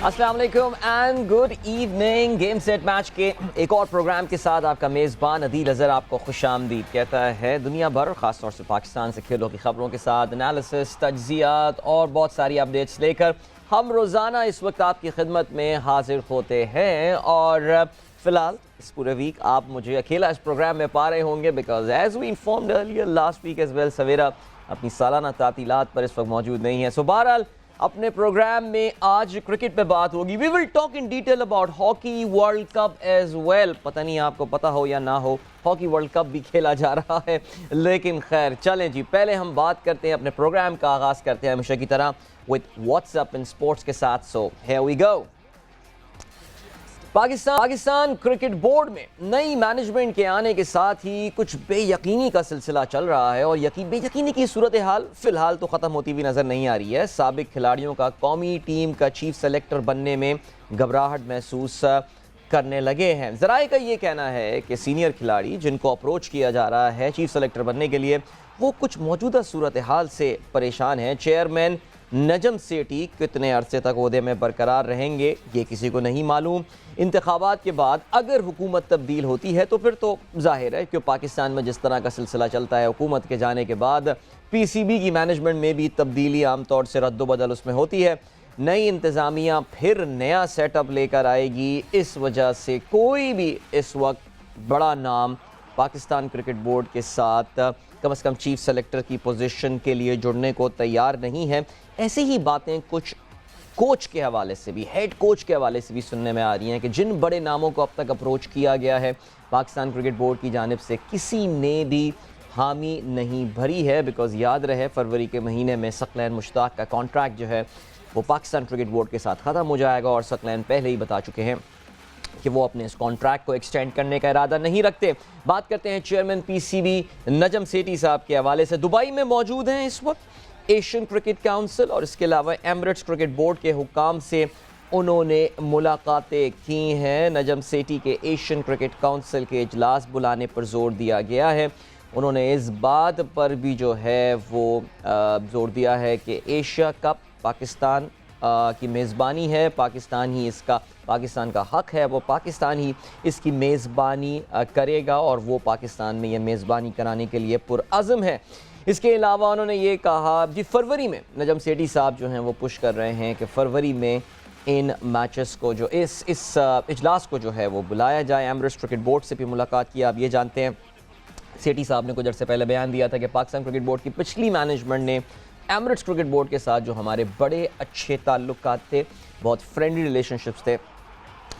अस्सलाम वालेकुम and good evening. Game set match के एक और प्रोग्राम के साथ आपका मेज़बान अदील अज़हर आपको खुशामदीद कहता है। दुनिया भर और ख़ासतौर से पाकिस्तान से खेलों की खबरों के साथ एनालिसिस, तज्ज़ियात और बहुत सारी अपडेट्स लेकर हम रोज़ाना इस वक्त आपकी खिदमत में हाजिर होते हैं। और फ़िलहाल इस पूरे वीक आप मुझे अकेला इस प्रोग्राम में पा रहे होंगे because as we informed earlier last week as well सवेरा अपनी सालाना तातीलात पर इस वक्त मौजूद नहीं है। सो बहरहाल अपने प्रोग्राम में आज क्रिकेट पे बात होगी। We will talk in detail about hockey world cup as well. पता नहीं आपको पता हो या ना हो, हॉकी वर्ल्ड कप भी खेला जा रहा है, लेकिन खैर चलें जी, पहले हम बात करते हैं अपने प्रोग्राम का आगाज़ करते हैं हमेशा की तरह विद व्हाट्सएप इन स्पोर्ट्स के साथ। So here we go. Pakistan cricket board में नई मैनेजमेंट के आने के साथ ही कुछ बेयकीनी का सिलसिला चल रहा है और बेयकीनी की सूरत हाल फिलहाल तो ख़त्म होती हुई नज़र नहीं आ रही है। साबिक खिलाड़ियों का कौमी टीम का चीफ सेलेक्टर बनने में घबराहट महसूस करने लगे हैं। ज़राए का ये कहना है कि सीनियर खिलाड़ी जिनको अप्रोच किया जा रहा है चीफ सेलेक्टर बनने के लिए वो कुछ मौजूदा सूरत हाल से परेशान हैं। चेयरमैन नजम सेठी कितने अरसे तक ओहदे में बरकरार रहेंगे ये किसी को नहीं मालूम। इंतखाबात के बाद अगर हुकूमत तब्दील होती है तो फिर तो जाहिर है कि पाकिस्तान में जिस तरह का सिलसिला चलता है, हुकूमत के जाने के बाद पीसीबी की मैनेजमेंट में भी तब्दीली आमतौर से रद्दोबदल उसमें होती है। नई इंतज़ामिया फिर नया सेटअप लेकर आएगी। इस वजह से कोई भी इस वक्त बड़ा नाम पाकिस्तान क्रिकेट बोर्ड के साथ कम से कम चीफ सेलेक्टर की पोजीशन के लिए जुड़ने को तैयार नहीं है। ऐसी ही बातें कुछ कोच के हवाले से भी, हेड कोच के हवाले से भी सुनने में आ रही हैं कि जिन बड़े नामों को अब तक अप्रोच किया गया है पाकिस्तान क्रिकेट बोर्ड की जानिब से किसी ने भी हामी नहीं भरी है। बिकॉज याद रहे फरवरी के महीने में सकलैन मुश्ताक का कॉन्ट्रैक्ट जो है वो पाकिस्तान क्रिकेट बोर्ड के साथ ख़त्म हो जाएगा और सकलैन पहले ही बता चुके हैं कि वो अपने इस कॉन्ट्रैक्ट को एक्सटेंड करने का इरादा नहीं रखते। बात करते हैं चेयरमैन पीसीबी नजम सेठी साहब के हवाले से। दुबई में मौजूद हैं इस वक्त एशियन क्रिकेट काउंसिल और इसके अलावा एमिरेट्स क्रिकेट बोर्ड के हुकाम से उन्होंने मुलाकातें की हैं। नजम सेठी के एशियन क्रिकेट काउंसिल के इजलास बुलाने पर जोर दिया गया है। उन्होंने इस बात पर भी जो है वो जोर दिया है कि एशिया कप पाकिस्तान की मेज़बानी है, पाकिस्तान का हक है, वो पाकिस्तान ही इसकी मेज़बानी करेगा और वो पाकिस्तान में ये मेज़बानी कराने के लिए पुरअज़्म है। इसके अलावा उन्होंने ये कहा जी फरवरी में नजम सेठी साहब जो हैं वो पुश कर रहे हैं कि फरवरी में इन मैचेस को जो इस इजलास को जो है वो बुलाया जाए। एमिरेट्स क्रिकेट बोर्ड से भी मुलाकात की। आप ये जानते हैं सेठी साहब ने कुछ अर्से पहले बयान दिया था कि पाकिस्तान क्रिकेट बोर्ड की पिछली मैनेजमेंट ने एमिरेट्स क्रिकेट बोर्ड के साथ जो हमारे बड़े अच्छे ताल्लुकात थे, बहुत फ्रेंडली रिलेशनशिप्स थे,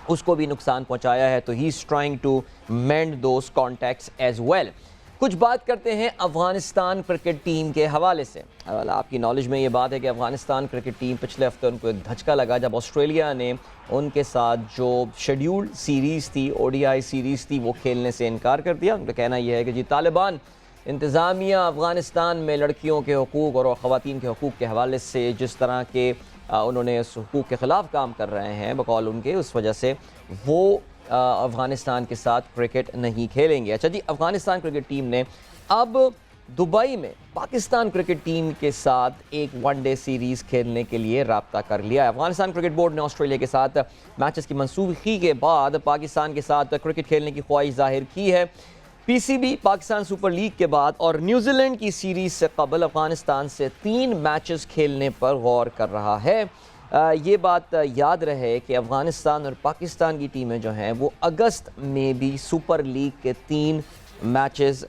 उसको भी नुकसान पहुंचाया है। तो he is trying to mend those contacts as well. कुछ बात करते हैं अफ़गानिस्तान क्रिकेट टीम के हवाले से। आपकी नॉलेज में ये बात है कि अफ़गानिस्तान क्रिकेट टीम पिछले हफ्ते उनको एक धचका लगा जब ऑस्ट्रेलिया ने उनके साथ जो शेड्यूल्ड सीरीज़ थी, ओडीआई सीरीज़ थी, वो खेलने से इनकार कर दिया। उनका कहना यह है कि जी तालिबान इंतज़ामिया अफ़गानिस्तान में लड़कियों के हकूक़ और ख़वातीन के हकूक़ के हवाले से जिस तरह के उन्होंने उस हकूक़ के ख़िलाफ़ काम कर रहे हैं बकौल उनके, उस वजह से वो अफ़गानिस्तान के साथ क्रिकेट नहीं खेलेंगे। अच्छा जी, अफ़गानिस्तान क्रिकेट टीम ने अब दुबई में पाकिस्तान क्रिकेट टीम के साथ एक वनडे सीरीज़ खेलने के लिए राब्ता कर लिया है। अफ़गानिस्तान क्रिकेट बोर्ड ने ऑस्ट्रेलिया के साथ मैचेस की मनसूखी के बाद पाकिस्तान के साथ क्रिकेट खेलने की ख्वाहिश जाहिर की है। पीसीबी पाकिस्तान सुपर लीग के बाद और न्यूजीलैंड की सीरीज़ से कबल अफ़गानिस्तान से 3 मैचेस खेलने पर गौर कर रहा है। ये बात याद रहे कि अफ़गानिस्तान और पाकिस्तान की टीमें जो हैं वो अगस्त में भी सुपर लीग के 3 मैचेस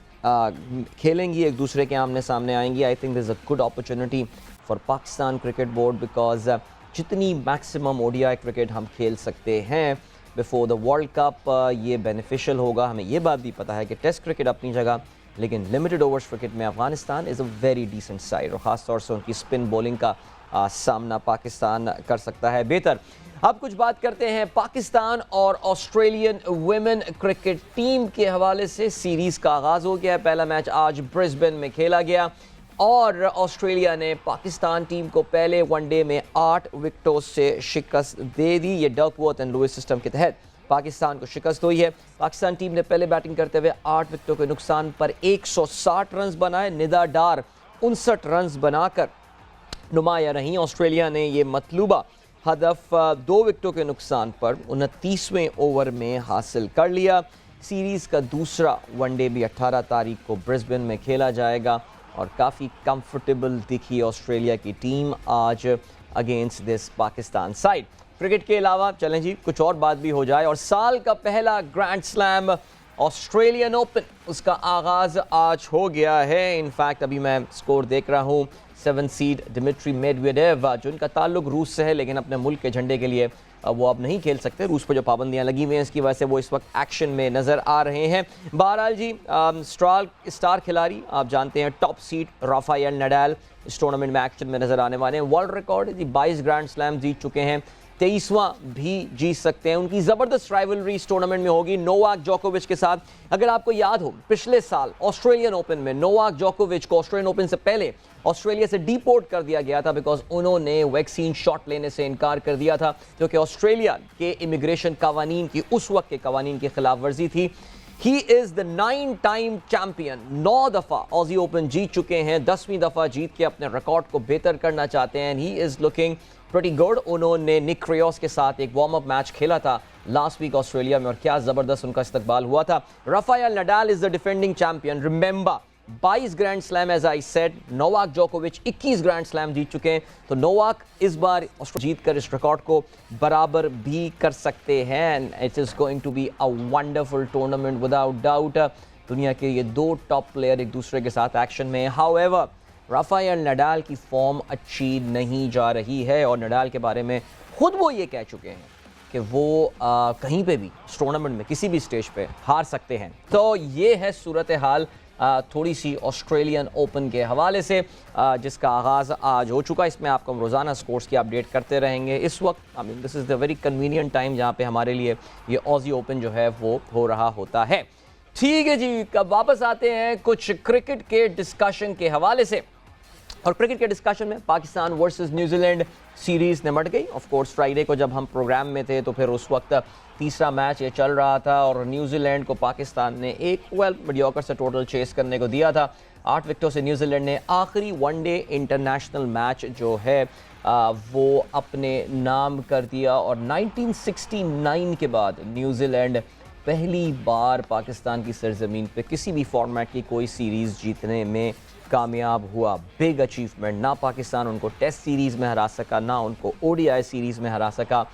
खेलेंगी, एक दूसरे के आमने सामने आएंगी। I think this is a good opportunity for Pakistan cricket board because जितनी मैक्सिमम ओडीआई क्रिकेट हम खेल सकते हैं बिफोर द वर्ल्ड कप ये बेनिफिशियल होगा। हमें ये बात भी पता है कि टेस्ट क्रिकेट अपनी जगह, लेकिन लिमिटेड ओवर्स क्रिकेट में Afghanistan is a very decent side और ख़ास तौर से उनकी स्पिन बॉलिंग का सामना पाकिस्तान कर सकता है बेहतर। अब कुछ बात करते हैं पाकिस्तान और ऑस्ट्रेलियन वुमेन क्रिकेट टीम के हवाले से। सीरीज़ का आगाज़ हो गया है। पहला मैच आज ब्रिस्बेन में खेला गया और ऑस्ट्रेलिया ने पाकिस्तान टीम को पहले वनडे में 8 विकेटों से शिकस्त दे दी। ये डकवर्थ एंड लुइस सिस्टम के तहत पाकिस्तान को शिकस्त हुई है। पाकिस्तान टीम ने पहले बैटिंग करते हुए 8 विकेटों के नुकसान पर 160 रन बनाए। निदा डार 59 रन बनाकर नुमाया रहीं। ऑस्ट्रेलिया ने ये मतलूबा हदफ 2 विकेटों के नुकसान पर 29वें ओवर में हासिल कर लिया। सीरीज़ का दूसरा वनडे भी 18 तारीख को ब्रिस्बेन में खेला जाएगा और काफ़ी कंफर्टेबल दिखी ऑस्ट्रेलिया की टीम आज against this Pakistan side. Cricket के अलावा चलें जी कुछ और बात भी हो जाए, और साल का पहला ग्रैंड स्लैम ऑस्ट्रेलियन ओपन, उसका आगाज़ आज हो गया है। इनफैक्ट अभी मैं स्कोर देख रहा हूँ, 7 सीड दिमित्री मेदवेदेव, जो इनका ताल्लुक रूस से है लेकिन अपने मुल्क के झंडे के लिए वो अब नहीं खेल सकते, रूस पर जो पाबंदियां लगी हुई हैं इसकी वजह से वो इस वक्त एक्शन में नज़र आ रहे हैं। बहरहाल जी स्टार खिलाड़ी आप जानते हैं, टॉप सीड राफेल नडाल इस टूर्नामेंट में एक्शन में नज़र आने वाले हैं। वर्ल्ड रिकॉर्ड जी 22 ग्रैंड स्लैम जीत चुके हैं, 23वां भी जीत सकते हैं। उनकी ज़बरदस्त राइवलरी इस टूर्नामेंट में होगी नोवाक जोकोविच के साथ। अगर आपको याद हो, पिछले साल ऑस्ट्रेलियन ओपन में नोवाक जोकोविच को ऑस्ट्रेलियन ओपन से पहले ऑस्ट्रेलिया से डिपोर्ट कर दिया गया था बिकॉज उन्होंने वैक्सीन शॉट लेने से इनकार कर दिया था, क्योंकि ऑस्ट्रेलिया के इमिग्रेशन कवानीन की उस वक्त के कवानीन की खिलाफ वर्जी थी। He is the 9 time champion, 9 दफ़ा ऑजी ओपन जीत चुके हैं, 10वीं दफ़ा जीत के अपने रिकॉर्ड को बेहतर करना चाहते हैं। He is looking pretty good. उन्होंने निक क्रियोस के साथ एक वार्म अप मैच खेला था लास्ट वीक ऑस्ट्रेलिया में और क्या ज़बरदस्त उनका इस्तकबाल हुआ था। Rafael Nadal is the defending champion, remember 22 grand slam as I said. Novak जोकोविच 21 ग्रैंड स्लैम जीत चुके हैं, तो नोवाक इस बार जीत कर इस रिकॉर्ड को बराबर भी कर सकते हैं। It is going to be a wonderful tournament without doubt. दुनिया के ये 2 टॉप प्लेयर एक दूसरे के साथ एक्शन में। हाउएवर राफेल नडाल की फॉर्म अच्छी नहीं जा रही है और नडाल के बारे में खुद वो ये कह चुके हैं कि वो कहीं पे भी इस टूर्नामेंट में किसी भी स्टेज पे हार सकते हैं। तो ये है सूरत हाल थोड़ी सी ऑस्ट्रेलियन ओपन के हवाले से, जिसका आगाज़ आज हो चुका है। इसमें आपको हम रोज़ाना स्कोर्स की अपडेट करते रहेंगे। इस वक्त I mean this is the very convenient time जहाँ पे हमारे लिए ये ऑजी ओपन जो है वो हो रहा होता है। ठीक है जी, कब वापस आते हैं कुछ क्रिकेट के डिस्कशन के हवाले से। और क्रिकेट के डिस्कशन में Pakistan versus New Zealand series Nimat गई। ऑफ कोर्स फ्राइडे को जब हम प्रोग्राम में थे तो फिर उस वक्त तीसरा मैच ये चल रहा था और न्यूजीलैंड को पाकिस्तान ने एक मीडियोकर से टोटल चेस करने को दिया था। 8 विकेटों से न्यूजीलैंड ने आखिरी वनडे इंटरनेशनल मैच जो है वो अपने नाम कर दिया और 1969 के बाद न्यूजीलैंड पहली बार पाकिस्तान की सरजमीन पे किसी भी फॉर्मेट की कोई सीरीज़ जीतने में कामयाब हुआ। Big achievement. ना पाकिस्तान उनको टेस्ट सीरीज़ में हरा सका, ना उनको ओडीआई सीरीज़ में हरा सका।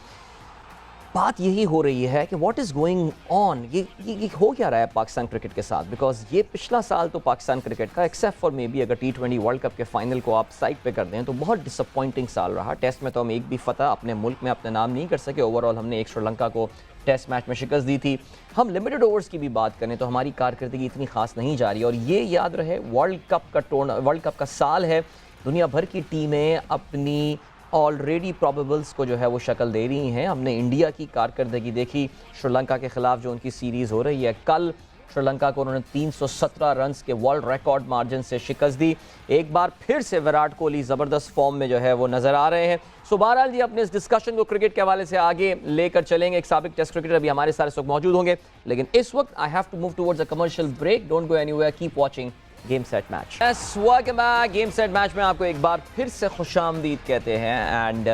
बात यही हो रही है कि व्हाट इज़ गोइंग ऑन, ये हो क्या रहा है पाकिस्तान क्रिकेट के साथ। बिकॉज ये पिछला साल तो पाकिस्तान क्रिकेट का एक्सेप्ट फॉर मे बी अगर T20 वर्ल्ड कप के फाइनल को आप साइड पे कर दें तो बहुत डिसअपॉइंटिंग साल रहा। टेस्ट में तो हम एक भी फतह अपने मुल्क में अपने नाम नहीं कर सके। ओवरऑल हमने एक श्रीलंका को टेस्ट मैच में शिकस्त दी थी। हम लिमिटेड ओवर्स की भी बात करें तो हमारी कारकर्दगी इतनी खास नहीं जा रही। और ये याद रहे वर्ल्ड कप का साल है, दुनिया भर की टीमें अपनी ऑलरेडी प्रॉबेबल्स को जो है वो शक्ल दे रही हैं। हमने इंडिया की कारकर्दगी देखी श्रीलंका के ख़िलाफ़ जो उनकी सीरीज़ हो रही है। कल श्रीलंका को उन्होंने 317 रन्स के वर्ल्ड रिकॉर्ड मार्जिन से शिकस्त दी। एक बार फिर से विराट कोहली ज़बरदस्त फॉर्म में जो है वो नज़र आ रहे हैं। सो बहरहाल जी अपने इस डिस्कशन को क्रिकेट के हवाले से आगे लेकर चलेंगे। एक साबिक टेस्ट क्रिकेटर अभी हमारे सारे इस वक्त मौजूद होंगे, लेकिन इस वक्त I have to move towards a commercial break. Don't go anywhere, keep watching game set match. Welcome back. Game set match में आपको एक बार फिर से खुशामदीद कहते हैं। एंड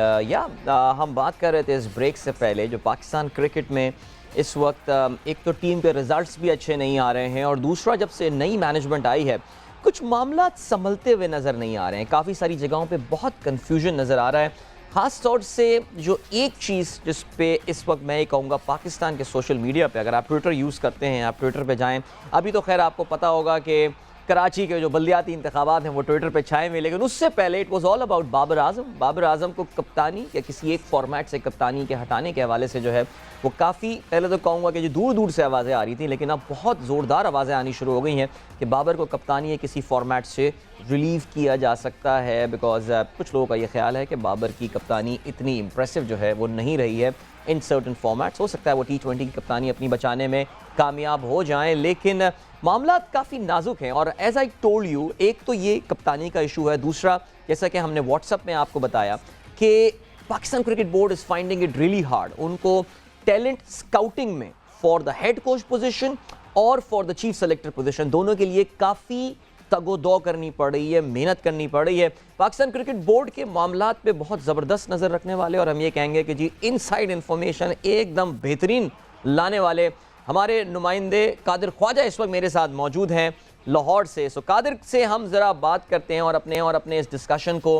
हम बात कर रहे थे इस ब्रेक से पहले जो पाकिस्तान क्रिकेट में इस वक्त एक तो टीम के रिजल्ट्स भी अच्छे नहीं आ रहे हैं और दूसरा जब से नई मैनेजमेंट आई है कुछ मामला संभलते हुए नज़र नहीं आ रहे हैं। काफ़ी सारी जगहों पे बहुत कन्फ्यूजन नज़र आ रहा है। ख़ास तौर से जो एक चीज़ जिस पे इस वक्त मैं ये कहूँगा पाकिस्तान के सोशल मीडिया पे, अगर आप ट्विटर यूज़ करते हैं आप ट्विटर पे जाएँ। अभी तो खैर आपको पता होगा कि कराची के जो बल्दियाती इंतखाबात हैं वो ट्विटर पे छाए हुए, लेकिन उससे पहले it was all about Babar Azam. Babar Azam को कप्तानी या किसी एक फॉर्मेट से कप्तानी के हटाने के हवाले से जो है वो काफ़ी, पहले तो कहूँगा कि जो दूर दूर से आवाज़ें आ रही थी, लेकिन अब बहुत ज़ोरदार आवाज़ें आनी शुरू हो गई हैं कि बाबर को कप्तानी या किसी फॉर्मेट से रिलीव किया जा सकता है। बिकॉज कुछ लोगों का ये ख्याल है कि बाबर की कप्तानी इतनी इम्प्रेसिव जो है वो नहीं रही है इन सर्टन फॉर्मेट्स। हो सकता है वो T20 की कप्तानी अपनी बचाने में कामयाब हो जाएं, लेकिन मामला काफ़ी नाजुक हैं। और एज आई टोल्ड यू, एक तो ये कप्तानी का इशू है, दूसरा जैसा कि हमने व्हाट्सएप में आपको बताया कि Pakistan cricket board is finding it really hard. उनको टैलेंट स्काउटिंग में for the head coach position और for the chief selector position दोनों के लिए काफ़ी तगो-दो करनी पड़ रही है, मेहनत करनी पड़ रही है। पाकिस्तान क्रिकेट बोर्ड के मामलात पे बहुत ज़बरदस्त नज़र रखने वाले और हम ये कहेंगे कि जी इनसाइड इंफॉर्मेशन एकदम बेहतरीन लाने वाले हमारे नुमाइंदे कादिर ख्वाजा इस वक्त मेरे साथ मौजूद हैं लाहौर से। सो कादिर से हम ज़रा बात करते हैं और अपने इस डिस्कशन को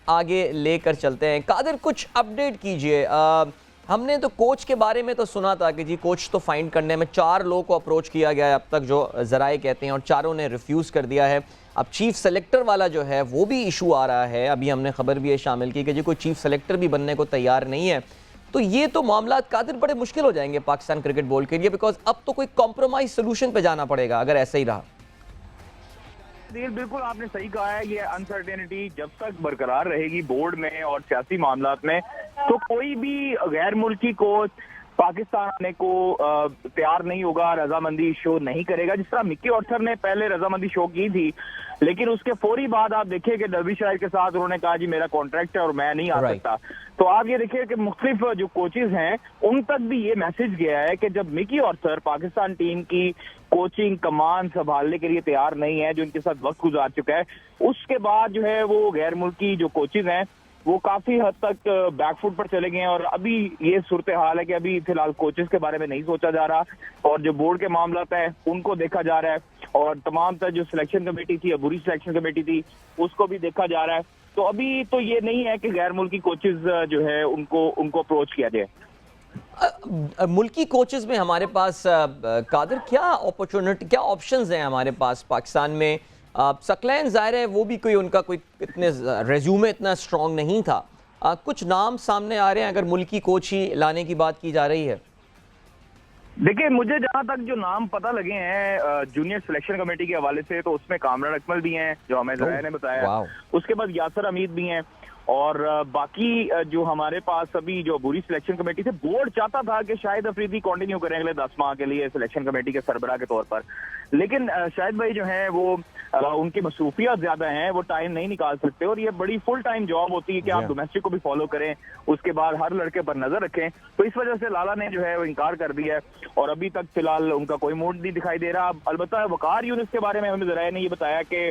आगे लेकर चलते हैं। कादिर, कुछ अपडेट कीजिए। हमने तो कोच के बारे में तो सुना था कि जी कोच तो फाइंड करने में 4 लोगों को अप्रोच किया गया है अब तक, जो ज़राए कहते हैं, और चारों ने रिफ्यूज़ कर दिया है। अब चीफ़ सेलेक्टर वाला जो है वो भी इशू आ रहा है। अभी हमने खबर भी ये शामिल की कि जी कोई चीफ़ सेलेक्टर भी बनने को तैयार नहीं है। तो ये तो मामला कादिर बड़े मुश्किल हो जाएंगे पाकिस्तान क्रिकेट बोर्ड के लिए, बिकॉज अब तो कोई कॉम्प्रोमाइज़ सोल्यूशन पे जाना पड़ेगा अगर ऐसा ही रहा। बिल्कुल आपने सही कहा है। ये अनसर्टेनिटी जब तक बरकरार रहेगी बोर्ड में और सियासी मामलात में, तो कोई भी गैर मुल्की कोच पाकिस्तान आने को तैयार नहीं होगा, रजामंदी शो नहीं करेगा। जिस तरह मिक्की ऑर्थर ने पहले रजामंदी शो की थी, लेकिन उसके फौरी बाद आप देखिए कि डर्बीशायर के साथ उन्होंने कहा जी मेरा कॉन्ट्रैक्ट है और मैं नहीं आ सकता। तो आप ये देखिए कि मुख्तलिफ जो कोचेज हैं उन तक भी ये मैसेज गया है कि जब मिक्की ऑर्थर पाकिस्तान टीम की कोचिंग कमान संभालने के लिए तैयार नहीं है, जो इनके साथ वक्त गुजार चुका है, उसके बाद जो है वो गैर मुल्की जो कोचेज हैं वो काफी हद तक बैकफुट पर चले गए हैं। और अभी ये सूरत हाल है कि अभी फिलहाल कोचेस के बारे में नहीं सोचा जा रहा और जो बोर्ड के मामलात है उनको देखा जा रहा है, और तमाम तर जो सिलेक्शन कमेटी थी या बुरी सिलेक्शन कमेटी थी उसको भी देखा जा रहा है। तो अभी तो ये नहीं है कि गैर मुल्की कोचेस जो है उनको अप्रोच किया जाए। मुल्की कोचेस में हमारे पास कादिर क्या अपॉर्चुनिटी, क्या ऑप्शंस हैं हमारे पास पाकिस्तान में? सकलैन ज़ाहिर है वो भी कोई उनका कोई इतने रेज्यूमे इतना स्ट्रॉन्ग नहीं था। कुछ नाम सामने आ रहे हैं अगर मुल्की कोच ही लाने की बात की जा रही है। देखिए, मुझे जहां तक जो नाम पता लगे हैं जूनियर सिलेक्शन कमेटी के हवाले से, तो उसमें कामरान अकमल भी हैं जो हमें ज़राए ने बताया, उसके बाद यासर हमीद भी हैं, और बाकी जो हमारे पास अभी जो बुरी सिलेक्शन कमेटी से बोर्ड चाहता था कि शाहिद अफरीदी कंटिन्यू करें अगले 10 माह के लिए सिलेक्शन कमेटी के सरबराह के तौर पर, लेकिन शाहिद भाई जो हैं वो उनकी मसरूफियत ज्यादा हैं, वो टाइम नहीं निकाल सकते, और ये बड़ी फुल टाइम जॉब होती है कि आप डोमेस्टिक को भी फॉलो करें, उसके बाद हर लड़के पर नजर रखें। तो इस वजह से लाला ने जो है वो इनकार कर दिया है और अभी तक फिलहाल उनका कोई मूड नहीं दिखाई दे रहा। अलबत्ता वकार यूनिस के बारे में हमें ज़राए ने ये बताया कि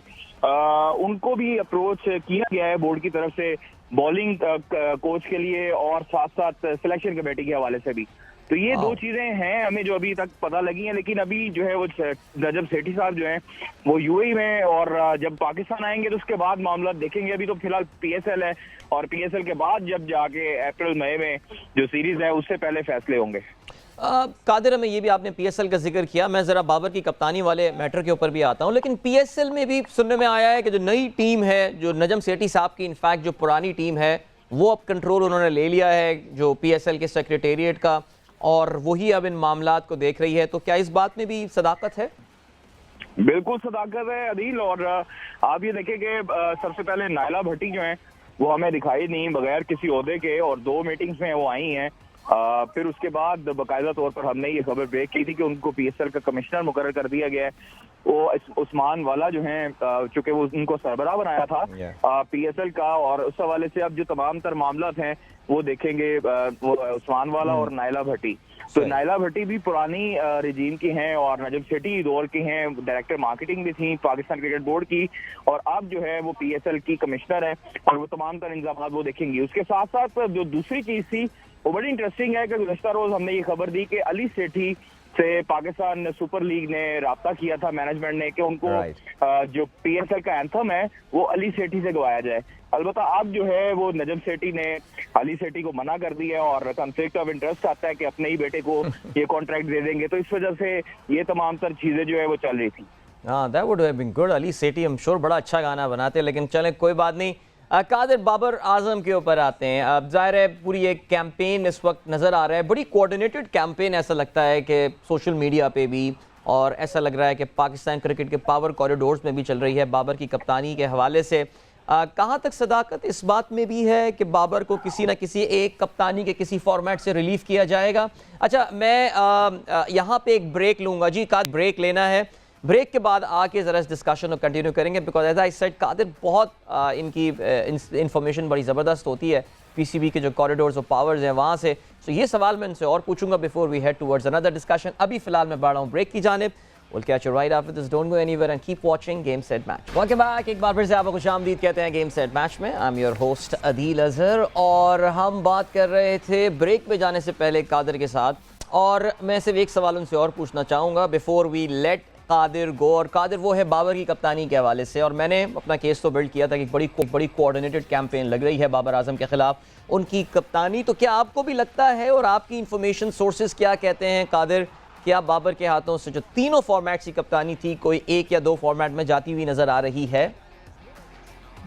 उनको भी अप्रोच किया गया है बोर्ड की तरफ से बॉलिंग कोच के लिए और साथ साथ सिलेक्शन कमेटी के हवाले से भी। तो ये दो चीजें हैं हमें जो अभी तक पता लगी हैं, लेकिन अभी जो है वो नजब सेठी साहब जो हैं वो यूएई में, और जब पाकिस्तान आएंगे तो उसके बाद मामला देखेंगे। अभी तो फिलहाल पीएसएल है और पीएसएल के बाद जब जाके अप्रैल मई में जो सीरीज है उससे पहले फैसले होंगे। कादिर, में ये भी आपने पीएसएल का जिक्र किया, मैं ज़रा बाबर की कप्तानी वाले मैटर के ऊपर भी आता हूँ, लेकिन पीएसएल में भी सुनने में आया है कि जो नई टीम है, जो नजम सेठी साहब की इनफैक्ट जो पुरानी टीम है वो अब कंट्रोल उन्होंने ले लिया है जो पीएसएल के सेक्रेटेरिएट का, और वही अब इन मामलात को देख रही है। तो क्या इस बात में भी सदाकत है? बिल्कुल सदाकत है अदील, और आप ये देखें कि सबसे पहले नायला भट्टी जो है वो हमें दिखाई नहीं बगैर किसी ओहदे के, और 2 मीटिंग्स में वो आई हैं। फिर उसके बाद बाकायदा तौर पर हमने ये खबर ब्रेक की थी कि उनको पीएसएल का कमिश्नर मुकर्रर कर दिया गया है। वो उस्मान वाला जो है चूंकि वो उनको सरबराह बनाया था पीएसएल का, और उस हवाले से अब जो तमाम तर मामलात हैं वो देखेंगे वो उस्मान वाला और नायला भट्टी। तो नायला भट्टी भी पुरानी रिजीम की हैं और नजम सेठी दौर की हैं, डायरेक्टर मार्केटिंग भी थी पाकिस्तान क्रिकेट बोर्ड की, और अब जो है वो पीएसएल की कमिश्नर है और वो तमाम तर इंतजाम वो देखेंगी। उसके साथ साथ जो दूसरी चीज थी वो बड़ी इंटरेस्टिंग है कि गुज़श्ता रोज हमने ये खबर दी कि अली सेठी से पाकिस्तान सुपर लीग ने राब्ता किया था मैनेजमेंट ने कि उनको जो पीएसएल का एंथम है वो अली सेठी से गवाया जाए। अलबत्ता अब जो है वो नजम सेठी ने अली सेठी को मना कर दिया और कॉन्फ्लिक्ट ऑफ इंटरेस्ट आता है कि अपने ही बेटे को ये कॉन्ट्रैक्ट दे देंगे। तो इस वजह से ये तमाम तर चीजें जो है वो चल रही थी। हाँ, that would have been good. Ali Sethi I am sure बड़ा अच्छा गाना बनाते, लेकिन चलें कोई बात नहीं। कादिर, बाबर आजम के ऊपर आते हैं। अब जाहिर है पूरी एक कैंपेन इस वक्त नज़र आ रहा है, बड़ी कोऑर्डिनेटेड कैंपेन ऐसा लगता है कि सोशल मीडिया पे भी, और ऐसा लग रहा है कि पाकिस्तान क्रिकेट के पावर कॉरिडोर्स में भी चल रही है बाबर की कप्तानी के हवाले से। कहाँ तक सदाकत इस बात में भी है कि बाबर को किसी न किसी एक कप्तानी के किसी फॉर्मेट से रिलीव किया जाएगा? अच्छा, मैं यहाँ पे एक ब्रेक लूँगा जी, कादिर ब्रेक लेना है, ब्रेक के बाद आके ज़रा इस डिस्कशन को कंटिन्यू करेंगे, because as I said Qadir बहुत इनकी इंफॉर्मेशन बड़ी ज़बरदस्त होती है पीसीबी के जो कॉरिडोर्स और पावर्स हैं वहाँ से। तो ये सवाल मैं इनसे और पूछूंगा before we head towards another discussion. अभी फ़िलहाल मैं बढ़ रहा हूँ ब्रेक की जानिब। We'll catch you right after this. Don't go anywhere and keep watching Game Set Match. Welcome back. एक बार फिर से आपको खुशामदीद कहते हैं Game Set Match में. I'm your host Adeel Azhar और हम बात कर रहे थे ब्रेक में जाने से पहले कादिर के साथ, और मैं सिर्फ एक सवाल उनसे और पूछना चाहूँगा बिफोर वी लेट कादिर गो। और कादिर वो है बाबर की कप्तानी के हवाले से, और मैंने अपना केस तो बिल्ड किया था कि बड़ी कोऑर्डिनेटेड कैंपेन लग रही है बाबर आजम के खिलाफ उनकी कप्तानी। तो क्या आपको भी लगता है, और आपकी इंफॉर्मेशन सोर्सेज क्या कहते हैं कादिर, क्या बाबर के हाथों से जो तीनों फॉर्मेट्स की कप्तानी थी कोई एक या दो फॉर्मेट में जाती हुई नजर आ रही है?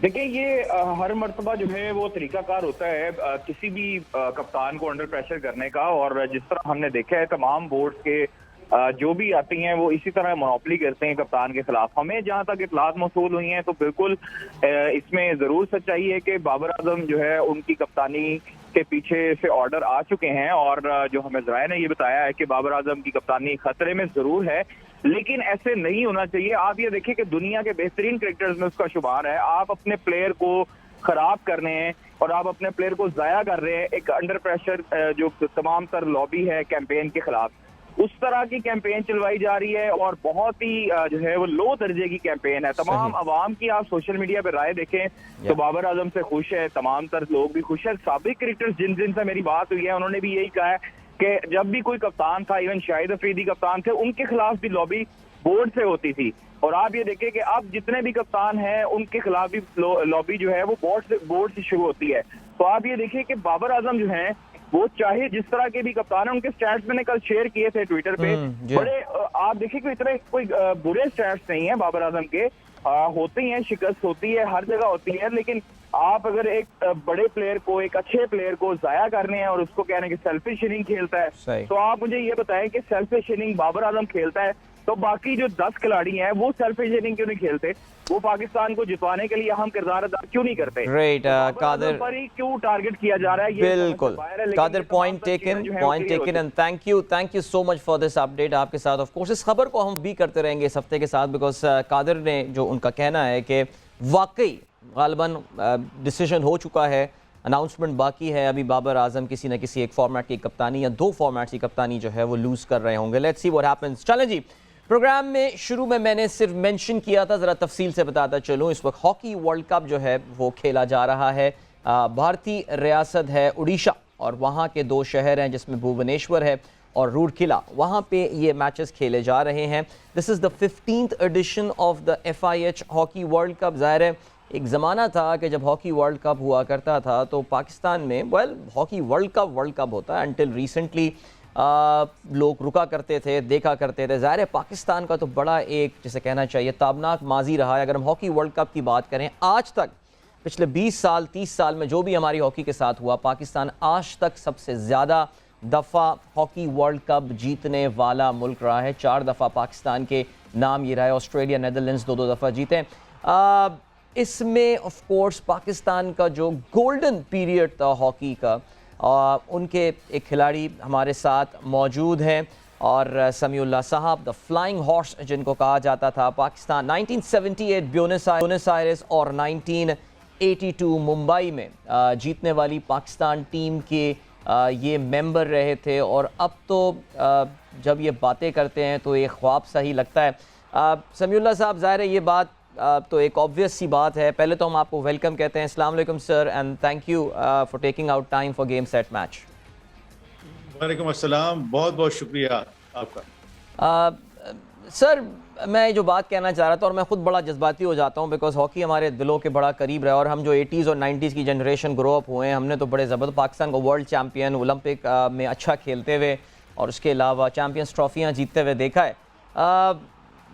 देखिए, ये हर मर्तबा जो है वो तरीकाकार होता है किसी भी कप्तान को अंडर प्रेशर करने का, और जिस तरह हमने देखा है तमाम बोर्ड के जो भी आती हैं वो इसी तरह मोनोपली करते हैं कप्तान के खिलाफ। हमें जहां तक इतलात मौसूल हुई हैं तो बिल्कुल इसमें जरूर सच्चाई है कि बाबर आजम जो है उनकी कप्तानी के पीछे से ऑर्डर आ चुके हैं, और जो हमें ज़राए ने ये बताया है कि बाबर आजम की कप्तानी खतरे में जरूर है, लेकिन ऐसे नहीं होना चाहिए। आप ये देखिए कि दुनिया के बेहतरीन क्रिकेटर्स में उसका शुमार है। आप अपने प्लेयर को खराब कर रहे हैं और आप अपने प्लेयर को जाया कर रहे हैं एक अंडर प्रेशर जो तमाम तर लॉबी है कैंपेन के खिलाफ, उस तरह की कैंपेन चलवाई जा रही है, और बहुत ही जो है वो लो दर्जे की कैंपेन है। तमाम अवाम की आप सोशल मीडिया पे राय देखें तो बाबर आजम से खुश है, तमाम तर लोग भी खुश है। साबिक क्रिकेटर्स जिन से मेरी बात हुई है उन्होंने भी यही कहा है कि जब भी कोई कप्तान था, इवन शाहिद अफरीदी कप्तान थे, उनके खिलाफ भी लॉबी बोर्ड से होती थी। और आप ये देखें कि अब जितने भी कप्तान हैं उनके खिलाफ भी लॉबी जो है वो बोर्ड से शुरू होती है। तो आप ये देखिए कि बाबर आजम जो है वो चाहे जिस तरह के भी कप्तान है, उनके स्टैट्स मैंने कल शेयर किए थे ट्विटर पे, बड़े आप देखिए कि इतने कोई बुरे स्टैट्स नहीं है बाबर आजम के। होती हैं, शिकस्त होती है, हर जगह होती है, लेकिन आप अगर एक बड़े प्लेयर को, एक अच्छे प्लेयर को जाया करने हैं और उसको कहने की सेल्फिश इनिंग खेलता है, तो आप मुझे ये बताएं कि सेल्फिश इनिंग बाबर आजम खेलता है तो बाकी जो 10 खिलाड़ी हैं वो सेल्फिश इनिंग क्यों नहीं खेलते? वो पाकिस्तान को जितवाने के लिए अहम किरदार अदा क्यों नहीं करते? राइट कादिर, पर ही क्यों टारगेट किया जा रहा है? बिल्कुल Qadir, point taken and thank you so much for this update. आपके साथ ऑफ कोर्स इस खबर को हम भी करते रहेंगे इस हफ्ते के साथ, बिकॉज कादिर ने जो उनका कहना है कि वाकई गालिबन डिसीजन हो चुका है, अनाउंसमेंट बाकी है, अभी बाबर आजम किसी न किसी एक फॉर्मेट की कप्तानी या दो फॉर्मेट्स की कप्तानी जो है वो लूज कर रहे होंगे। Let's see what happens. चलें जी, प्रोग्राम में शुरू में मैंने सिर्फ मेंशन किया था, ज़रा तफसील से बताता चलूँ। इस वक्त हॉकी वर्ल्ड कप जो है वो खेला जा रहा है। भारतीय रियासत है उड़ीसा, और वहाँ के दो शहर हैं जिसमें भुवनेश्वर है और रूरकेला, वहाँ पे ये मैचेस खेले जा रहे हैं। This is the 15th edition of the FIH hockey world cup. ज़ाहिर है एक ज़माना था कि जब हॉकी वर्ल्ड कप हुआ करता था तो पाकिस्तान में हॉकी वर्ल्ड कप होता है। अनटिल रिसेंटली लोग रुका करते थे, देखा करते थे। ज़ाहिर है पाकिस्तान का तो बड़ा एक, जिसे कहना चाहिए, ताबनाक माजी रहा है। अगर हम हॉकी वर्ल्ड कप की बात करें, आज तक पिछले 20 साल 30 साल में जो भी हमारी हॉकी के साथ हुआ, पाकिस्तान आज तक सबसे ज़्यादा दफ़ा हॉकी वर्ल्ड कप जीतने वाला मुल्क रहा है। 4 दफ़ा पाकिस्तान के नाम ये रहा है। ऑस्ट्रेलिया, नेदरलैंड्स 2-2 दफ़ा जीते। इसमें ऑफ कोर्स पाकिस्तान का जो गोल्डन पीरियड था हॉकी का, उनके एक खिलाड़ी हमारे साथ मौजूद हैं, और समीउल्लाह साहब, द फ्लाइंग हॉर्स जिनको कहा जाता था। पाकिस्तान 1978 ब्यूनस आयर्स और 1982 मुंबई में जीतने वाली पाकिस्तान टीम के ये मेंबर रहे थे, और अब तो जब ये बातें करते हैं तो एक ख्वाब सा ही लगता है। समीउल्लाह साहब, ज़ाहिर है ये बात तो एक ऑब्वियस सी बात है। पहले तो हम आपको वेलकम कहते हैं। अस्सलाम वालेकुम sir, and thank you for taking out time for game set match. वालेकुम अस्सलाम, बहुत बहुत शुक्रिया आपका। सर, मैं जो बात कहना चाह रहा था, और मैं ख़ुद बड़ा जज्बाती हो जाता हूँ बिकॉज हॉकी हमारे दिलों के बड़ा करीब रहा है, और हम जो 80s और 90s की जनरेशन ग्रो अप हुए हैं, हमने तो बड़े ज़बरदस्त पाकिस्तान को वर्ल्ड चैम्पियन, ओलंपिक में अच्छा खेलते हुए और उसके अलावा चैम्पियंस ट्रॉफियाँ जीतते हुए देखा है।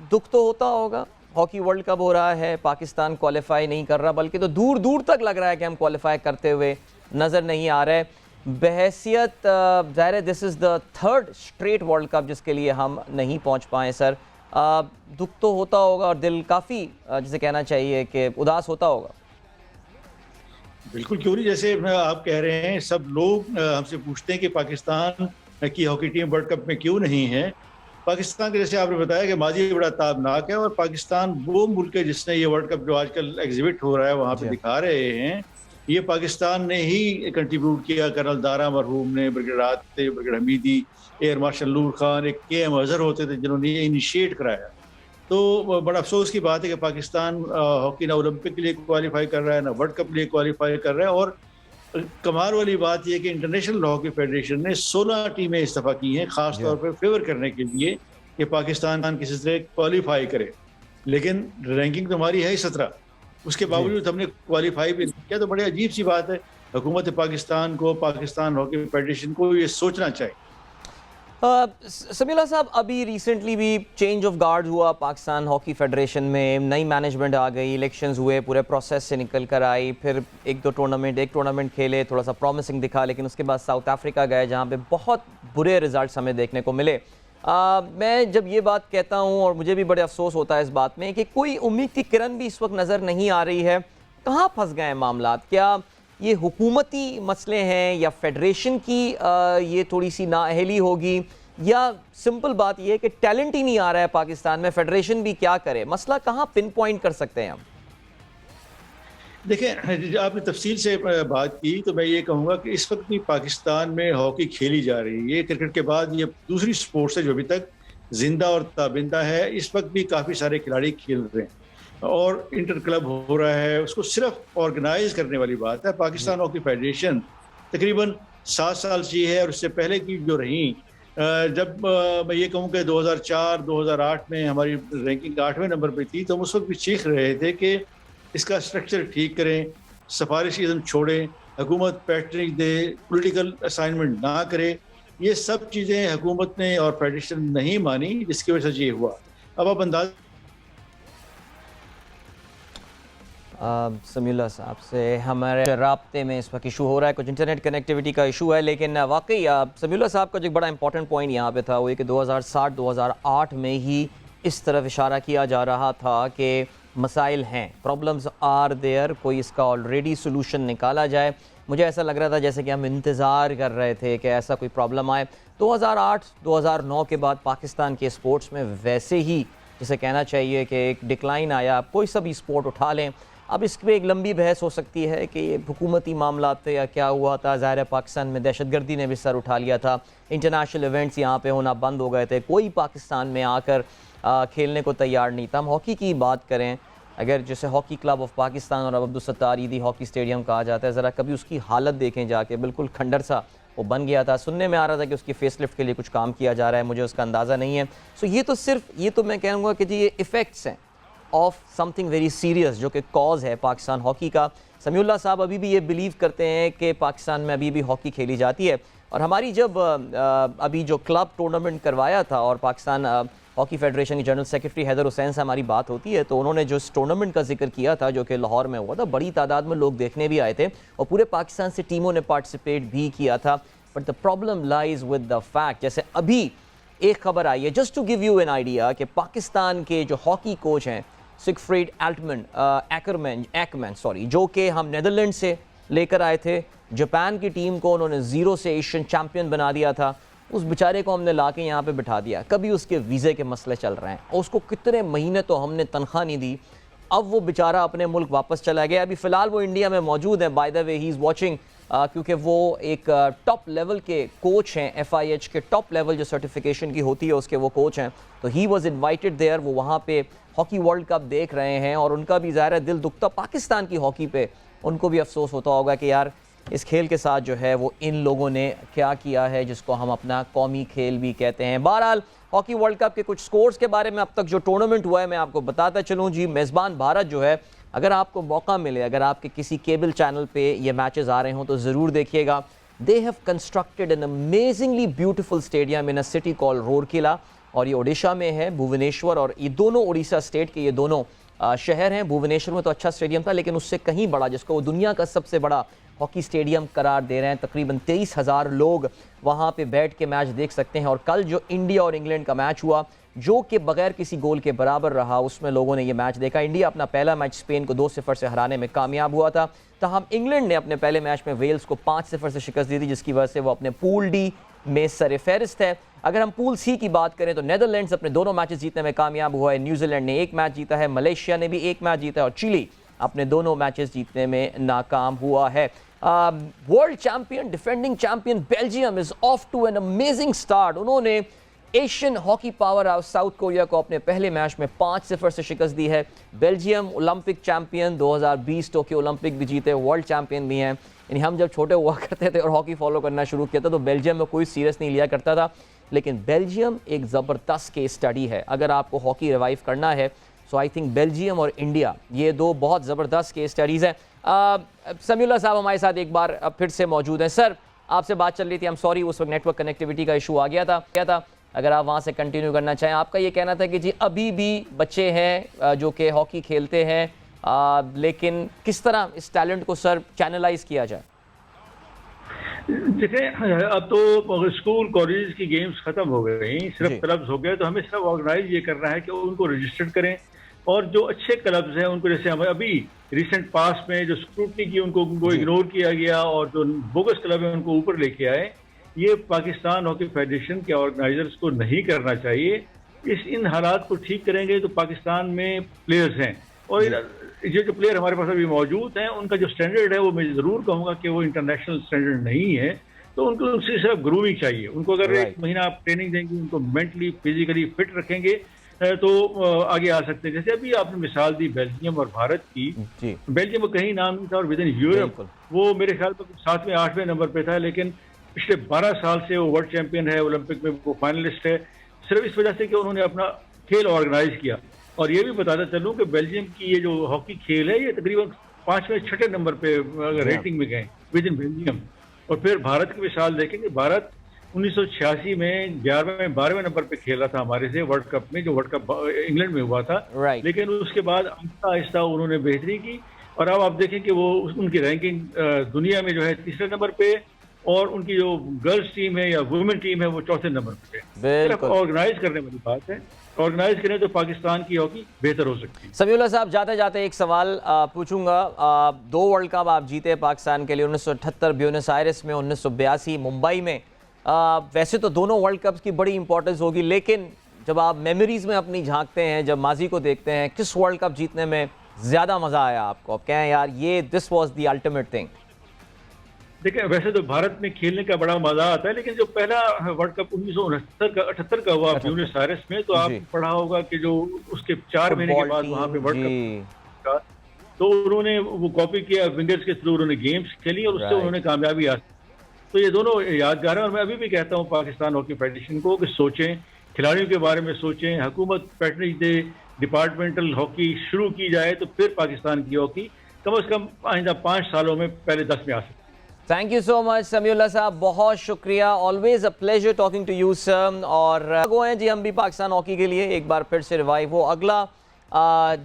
दुख तो होता होगा, हॉकी वर्ल्ड कप हो रहा है, पाकिस्तान क्वालिफाई नहीं कर रहा, बल्कि तो दूर दूर तक लग रहा है कि हम क्वालिफाई करते हुए नज़र नहीं आ रहे। बहैसियत ज़ाहिर है this is the 3rd straight world cup जिसके लिए हम नहीं पहुंच पाए। सर, दुख तो होता होगा और दिल काफ़ी जिसे कहना चाहिए कि उदास होता होगा। बिल्कुल, क्यों नहीं। जैसे आप कह रहे हैं, सब लोग हमसे पूछते हैं कि पाकिस्तान की हॉकी टीम वर्ल्ड कप में क्यों नहीं है। पाकिस्तान के, जैसे आपने बताया कि माजी बड़ा ताबनाक है, और पाकिस्तान वो मुल्क है जिसने ये वर्ल्ड कप जो आजकल एग्जिबिट हो रहा है वहाँ पे दिखा रहे हैं ये पाकिस्तान ने ही कंट्रीब्यूट किया। कर्नल दारा मरहूम ने, ब्रिगेडियर राहत थे, ब्रिगेडियर हमीदी, एयर मार्शल नूर खान, एक KM अजहर होते थे जिन्होंने ये इनिशिएट कराया। तो बड़ा अफसोस की बात है कि पाकिस्तान हॉकी ना ओलंपिक के लिए क्वालिफाई कर रहा है, ना वर्ल्ड कप के लिए क्वालिफाई कर रहा है। और कमाल वाली बात यह कि इंटरनेशनल हॉकी फेडरेशन ने 16 टीमें इस्तीफा की हैं, खास तौर पर फेवर करने के लिए कि पाकिस्तान किसी तरह क्वालिफाई करे। लेकिन रैंकिंग तो हमारी है ही 17, उसके बावजूद हमने क्वालिफाई भी नहीं किया। तो बड़ी अजीब सी बात है। हुकूमत पाकिस्तान को, पाकिस्तान हॉकी फेडरेशन को ये सोचना चाहिए। समीउल्लाह साहब, अभी रिसेंटली भी चेंज ऑफ गार्ड हुआ पाकिस्तान हॉकी फेडरेशन में, नई मैनेजमेंट आ गई, इलेक्शंस हुए, पूरे प्रोसेस से निकल कर आई, फिर एक टूर्नामेंट खेले, थोड़ा सा प्रॉमिसिंग दिखा, लेकिन उसके बाद साउथ अफ्रीका गए जहाँ पे बहुत बुरे रिजल्ट्स हमें देखने को मिले। मैं जब ये बात कहता हूँ और मुझे भी बड़े अफसोस होता है इस बात में कि कोई उम्मीद की किरण भी इस वक्त नज़र नहीं आ रही है। कहाँ फंस गए हैं मामलात? क्या ये हुकूमती मसले हैं या फेडरेशन की ये थोड़ी सी नाअहली होगी, या सिंपल बात ये है कि टैलेंट ही नहीं आ रहा है पाकिस्तान में, फेडरेशन भी क्या करे? मसला कहाँ पिन पॉइंट कर सकते हैं हम? देखिए, आपने तफसील से बात की तो मैं ये कहूँगा कि इस वक्त भी पाकिस्तान में हॉकी खेली जा रही है। ये क्रिकेट के बाद ये दूसरी स्पोर्ट्स है जो अभी तक जिंदा और ताबिंदा है। इस वक्त भी काफ़ी सारे खिलाड़ी खेल रहे हैं और इंटर क्लब हो रहा है। उसको सिर्फ ऑर्गेनाइज करने वाली बात है। पाकिस्तान हॉकी फेडरेशन तकरीबन 7 साल से है, और उससे पहले की जो रही, जब मैं ये कहूँ कि 2004-2008 में हमारी रैंकिंग 8वें नंबर पे थी, तो हम उस वक्त भी चीख रहे थे कि इसका स्ट्रक्चर ठीक करें, सफारिशिज़म छोड़ें, हुकूमत पैटर्निंग दे, पॉलिटिकल असाइनमेंट ना करे। ये सब चीज़ें हुकूमत ने और फेडरेशन नहीं मानी, जिसकी वजह से ये हुआ। अब आप अंदाज़ समीउल्लाह साहब से हमारे राब्ते में इस वक्त इशू हो रहा है, कुछ इंटरनेट कनेक्टिविटी का इशू है, लेकिन वाकई समीउल्लाह साहब का जो एक बड़ा इंपॉर्टेंट पॉइंट यहाँ पे था वो ये कि 2007-2008 में ही इस तरफ इशारा किया जा रहा था कि मसाइल हैं, प्रॉब्लम्स आर देयर, कोई इसका ऑलरेडी सोल्यूशन निकाला जाए। मुझे ऐसा लग रहा था जैसे कि हम इंतज़ार कर रहे थे कि ऐसा कोई प्रॉब्लम आए। 2008-2009 के बाद पाकिस्तान के स्पोर्ट्स में वैसे ही जिसे कहना चाहिए कि एक डिक्लाइन आया। आप कोई सा भी स्पोर्ट उठा लें, अब इस पर एक लंबी बहस हो सकती है कि ये हुकूमती मामला थे या क्या हुआ था। ज़ाहिर है पाकिस्तान में दहशतगर्दी ने भी सर उठा लिया था, इंटरनेशनल इवेंट्स यहाँ पे होना बंद हो गए थे, कोई पाकिस्तान में आकर खेलने को तैयार नहीं था। हम हॉकी की बात करें, अगर जैसे हॉकी क्लब ऑफ पाकिस्तान और अब्दुल सत्तार ईदी हॉकी स्टेडियम कहा जाता है, ज़रा कभी उसकी हालत देखें जाके, बिल्कुल खंडर सा वो बन गया था। सुनने में आ रहा था कि उसकी फेसलिफ्ट के लिए कुछ काम किया जा रहा है, मुझे उसका अंदाज़ा नहीं है। सो ये तो मैं कहूँगा कि जी ये इफ़ेक्ट्स हैं ऑफ समथिंग वेरी सीरियस, जो कि कॉज है पाकिस्तान हॉकी का। समीउल्लाह साहब अभी भी ये बिलीव करते हैं कि पाकिस्तान में अभी भी हॉकी खेली जाती है। और हमारी जब अभी जो क्लब टूर्नामेंट करवाया था और पाकिस्तान हॉकी फेडरेशन के जनरल सेक्रेटरी हैदर हुसैन से हमारी बात होती है, तो उन्होंने जो इस टूर्नामेंट का जिक्र किया था जो कि लाहौर में हुआ था, बड़ी तादाद में लोग देखने भी आए थे और पूरे पाकिस्तान से टीमों ने पार्टिसिपेट भी किया था। But the problem lies with the fact, जैसे अभी एक खबर आई है, just to give you an idea, कि पाकिस्तान के जो हॉकी कोच हैं सिगफ्रीड एक्मैन, जो कि हम नीदरलैंड से लेकर आए थे, जापान की टीम को उन्होंने 0 से एशियन चैम्पियन बना दिया था, उस बेचारे को हमने ला के यहाँ पर बिठा दिया। कभी उसके वीज़े के मसले चल रहे हैं और उसको कितने महीने तो हमने तनख्वाह नहीं दी, अब वो बेचारा अपने मुल्क वापस चला गया। अभी फ़िलहाल वो इंडिया में मौजूद है, by the way he is watching, क्योंकि वो एक टॉप लेवल के कोच हैं, FIH के टॉप लेवल जो सर्टिफिकेशन की होती है उसके वो कोच हैं। तो ही वॉज इन्वाइटेड देयर, वो वहाँ पे हॉकी वर्ल्ड कप देख रहे हैं और उनका भी ज़ाहिर है दिल दुखता पाकिस्तान की हॉकी पे, उनको भी अफसोस होता होगा कि यार इस खेल के साथ जो है वो इन लोगों ने क्या किया है, जिसको हम अपना कौमी खेल भी कहते हैं। बहरहाल हॉकी वर्ल्ड कप के कुछ स्कोर्स के बारे में अब तक जो टूर्नामेंट हुआ है मैं आपको बताता चलूँ जी। मेज़बान भारत जो है, अगर आपको मौका मिले, अगर आपके किसी केबल चैनल पे ये मैचेस आ रहे हों तो ज़रूर देखिएगा। They have constructed an amazingly beautiful stadium in a city called Rourkela, और ये ओडिशा में है, भुवनेश्वर, और ये दोनों उड़ीसा स्टेट के ये दोनों शहर हैं। भुवनेश्वर में तो अच्छा स्टेडियम था, लेकिन उससे कहीं बड़ा, जिसको वो दुनिया का सबसे बड़ा हॉकी स्टेडियम करार दे रहे हैं, तकरीबन 23,000 लोग वहाँ पे बैठ के मैच देख सकते हैं। और कल जो इंडिया और इंग्लैंड का मैच हुआ, जो कि बगैर किसी गोल के बराबर रहा, उसमें लोगों ने ये मैच देखा। इंडिया अपना पहला मैच स्पेन को 2-0 से हराने में कामयाब हुआ था, तहम इंग्लैंड ने अपने पहले मैच में वेल्स को 5-0 से शिकस्त दी थी, जिसकी वजह से वो अपने पूल डी में सरफहरिस्त है। अगर हम पूल सी की बात करें तो नीदरलैंड्स अपने दोनों मैचेस जीतने में कामयाब हुआ है, न्यूजीलैंड ने 1 मैच जीता है, मलेशिया ने भी 1 मैच जीता है और चिली अपने दोनों मैचेस जीतने में नाकाम हुआ है। World champion, defending champion Belgium is off to an amazing start. उन्होंने Asian hockey powerhouse South Korea को अपने पहले मैच में 5-0 से शिकस्त दी है। Belgium Olympic champion, 2020 Tokyo Olympic भी जीते, वर्ल्ड चैंपियन भी हैं। यानी हम जब छोटे हुआ करते थे और हॉकी फॉलो करना शुरू किया था तो बेल्जियम में कोई सीरियस नहीं लिया करता था, लेकिन बेल्जियम एक ज़बरदस्त केस स्टडी है। अगर आपको हॉकी रिवाइव करना है सो आई थिंक बेल्जियम और इंडिया, ये दो बहुत ज़बरदस्त केस स्टडीज़ हैं। समीउल्लाह साहब हमारे साथ एक बार फिर से मौजूद हैं। सर, आपसे बात चल रही थी, आई एम सॉरी उस वक्त नेटवर्क कनेक्टिविटी का इशू आ गया था। अगर आप वहाँ से कंटिन्यू करना चाहें, आपका ये कहना था कि जी अभी भी बच्चे हैं जो कि हॉकी खेलते हैं, लेकिन किस तरह इस टैलेंट को सर चैनलाइज किया जाए? देखिए, अब तो स्कूल कॉलेज की गेम्स खत्म हो गई, सिर्फ क्लब्स हो गए, तो हमें सिर्फ ऑर्गेनाइज ये करना है कि उनको रजिस्टर्ड करें और जो अच्छे क्लब्स हैं उनको, जैसे हमें अभी रिसेंट पास में जो स्क्रूटनी की उनको इग्नोर किया गया और जो बोगस क्लब है उनको ऊपर लेके आए, ये पाकिस्तान हॉकी फेडरेशन के ऑर्गेनाइजर्स को नहीं करना चाहिए। इन हालात को ठीक करेंगे तो पाकिस्तान में प्लेयर्स हैं और ये जो प्लेयर हमारे पास अभी मौजूद हैं उनका जो स्टैंडर्ड है वो मैं ज़रूर कहूँगा कि वो इंटरनेशनल स्टैंडर्ड नहीं है। तो उनको उनसे सिर्फ ग्रूमिंग चाहिए। उनको अगर एक महीना आप ट्रेनिंग देंगे, उनको मेंटली फिजिकली फिट रखेंगे तो आगे आ सकते हैं। जैसे अभी आपने मिसाल दी बेल्जियम और भारत की, बेल्जियम को कहीं नाम नहीं था और विद इन यूरोप वो मेरे ख्याल में 7वें 8वें नंबर पे था, लेकिन पिछले 12 साल से वो वर्ल्ड चैंपियन है, ओलंपिक में वो फाइनलिस्ट है, सिर्फ इस वजह से कि उन्होंने अपना खेल ऑर्गेनाइज किया। और ये भी बताता चलूँ कि बेल्जियम की ये जो हॉकी खेल है ये तकरीबन 5वें 6ठे नंबर पे रेटिंग में गए विद इन बेल्जियम। और फिर भारत की मिसाल देखेंगे, भारत 1986 में 11वें 12वें नंबर पे खेला था हमारे से वर्ल्ड कप में, जो वर्ल्ड कप इंग्लैंड में हुआ था। लेकिन उसके बाद आहिस्ता आहिस्ता उन्होंने बेहतरी की और अब आप देखें कि वो उनकी रैंकिंग दुनिया में जो है 3रे नंबर पे और उनकी जो गर्ल्स टीम है या वुमेन टीम है वो 4थे नंबर पे है। ऑर्गेनाइज करने वाली बात है, ऑर्गेनाइज करें तो पाकिस्तान की हॉकी बेहतर हो सकती है। समीउल्लाह साहब, जाते जाते एक सवाल पूछूंगा। 2 वर्ल्ड कप आप जीते पाकिस्तान के लिए, 1978 ब्यूनस आयर्स में, 1982 मुंबई में। वैसे तो दोनों वर्ल्ड कप्स की बड़ी इंपॉर्टेंस होगी, लेकिन जब आप मेमोरीज में अपनी झांकते हैं, जब माजी को देखते हैं, किस वर्ल्ड कप जीतने में ज़्यादा मज़ा आया आपको? आप कहें यार ये this was the ultimate thing. देखिए, वैसे तो भारत में खेलने का बड़ा मजा आता है, लेकिन जो पहला वर्ल्ड कप 1968 का हुआ ब्यूनस आयर्स में, तो आपने पढ़ा होगा कि जो उसके 4 महीने के बाद वहां पे वर्ल्ड कप का, तो उन्होंने वो कॉपी किया, विंगर्स के थ्रू उन्होंने गेम्स खेली और उससे उन्होंने कामयाबी हासिल। तो ये दोनों यादगार है और मैं अभी भी कहता हूँ पाकिस्तान हॉकी फेडरेशन को कि सोचें, खिलाड़ियों के बारे में सोचें, हुकूमत पैटर्नेज दे, डिपार्टमेंटल हॉकी शुरू की जाए तो फिर पाकिस्तान की हॉकी कम से कम आइंदा 5 सालों में पहले 10 में आ सकती है। Thank you so much Samiullah साहब, बहुत शुक्रिया। Always a pleasure talking to you sir. और हैं जी हम भी पाकिस्तान हॉकी के लिए एक बार फिर से रिवाइव हो। अगला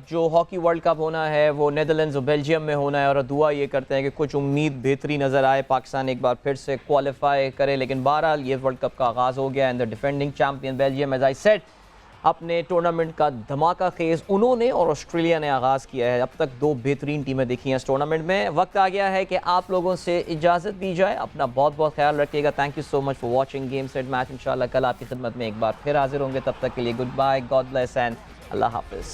जो हॉकी वर्ल्ड कप होना है वो नेदरलैंड्स और बेल्जियम में होना है और दुआ ये करते हैं कि कुछ उम्मीद बेहतरी नज़र आए, पाकिस्तान एक बार फिर से क्वालिफाई करे। लेकिन बहरहाल ये वर्ल्ड कप का आगाज़ हो गया and the defending champion Belgium, as I said, अपने टूर्नामेंट का धमाका खेज उन्होंने और ऑस्ट्रेलिया ने आगाज़ किया है। अब तक 2 बेहतरीन टीमें देखी हैं इस टूर्नामेंट में। वक्त आ गया है कि आप लोगों से इजाज़त दी जाए। अपना बहुत बहुत ख्याल रखिएगा। Thank you so much for watching game set match. इंशाल्लाह कल आपकी खिदमत में एक बार फिर हाजिर होंगे। तब तक के लिए goodbye, God bless and अल्लाह हाफिज़।